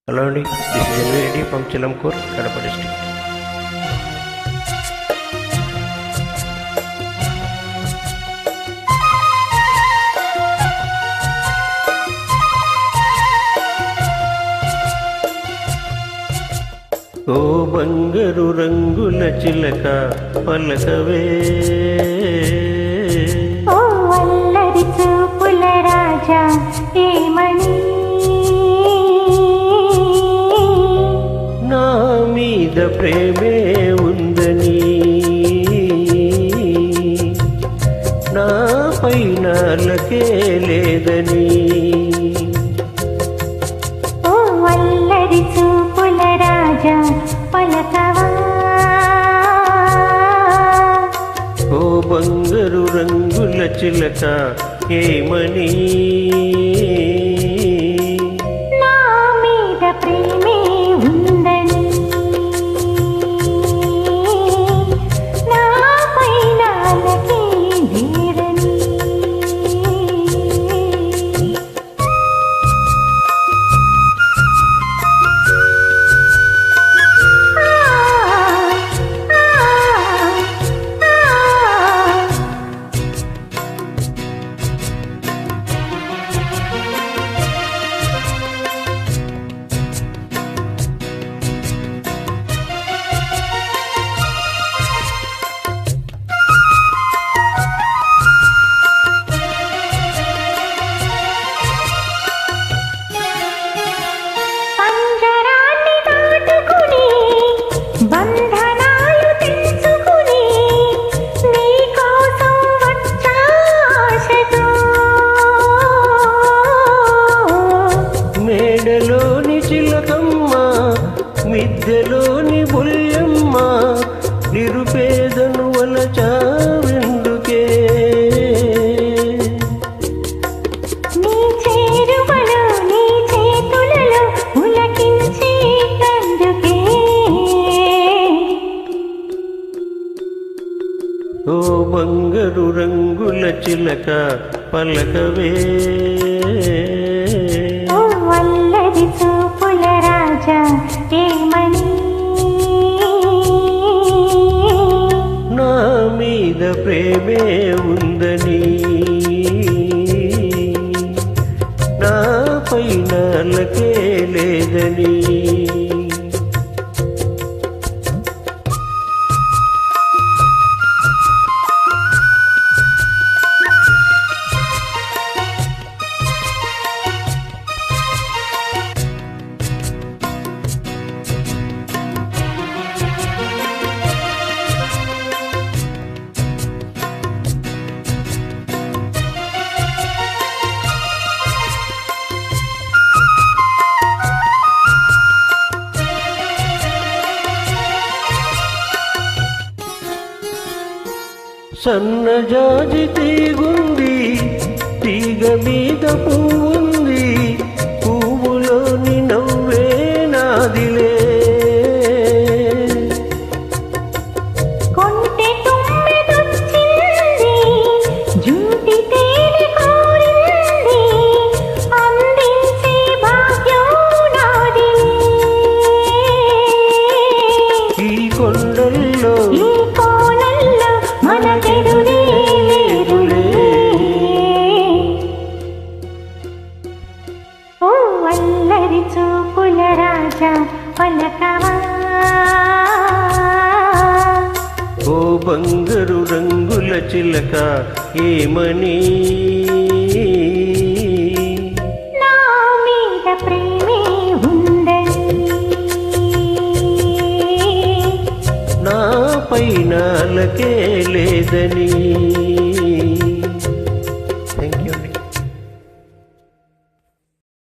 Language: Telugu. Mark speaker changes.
Speaker 1: Hello, this is NVID from Chilamkur, Kadapa district. ఓ బంగారు రంగుల చిలక పలకవే,
Speaker 2: ఓ అల్లరి చూపుల రాజా ఏమని
Speaker 1: నా మీద ప్రేమే ఉందని, నా పైన లకే లేదని.
Speaker 2: ఓ అల్లరి చూపుల రాజా పలకవా,
Speaker 1: ఓ బంగారు రంగుల చిలక ఏమని
Speaker 2: నా మీద ప్రేమే ఉందని, నా పైన అలకే లేదని. పంజరాన్ని దాటుకుని బంధనాలు తెంచుకుని నీ కోసం వచ్చా ఆశతో.
Speaker 1: మేడలోని చిలకమ్మ, మిద్దెలోని బుల్లెమ్మ, నిరుపేదను వలచావెందుకే.
Speaker 2: నీ చేరువలో నీ చేతులలో పులకించే కందుకే.
Speaker 1: ఓ బంగారు రంగుల చిలక పలకవే,
Speaker 2: ఓ అల్లరి చూపుల రాజా ఏమని
Speaker 1: నా మీద ప్రేమే ఉందని, నా పైన లకే లేదని. సన్నజాజి తీగుంది, తీగ మీద పువ్వుంది, పువ్వులోని నవ్వే నాదిలే.
Speaker 2: కొంటె తుమ్మెదొచ్చింది, జూటి తేనె కోరింది, అందించే భాగ్యం నాదిలే.
Speaker 1: ఈ కొండల్లో
Speaker 2: ఈ కోణంలో మనకెదురే లేదులే. ఓ అల్లరి చూపుల రాజా పలకవా,
Speaker 1: ఓ బంగారు రంగుల చిలక ఏమని
Speaker 2: నా మీద ప్రేమే ఉందని,
Speaker 1: నా పైన లకే లేదని.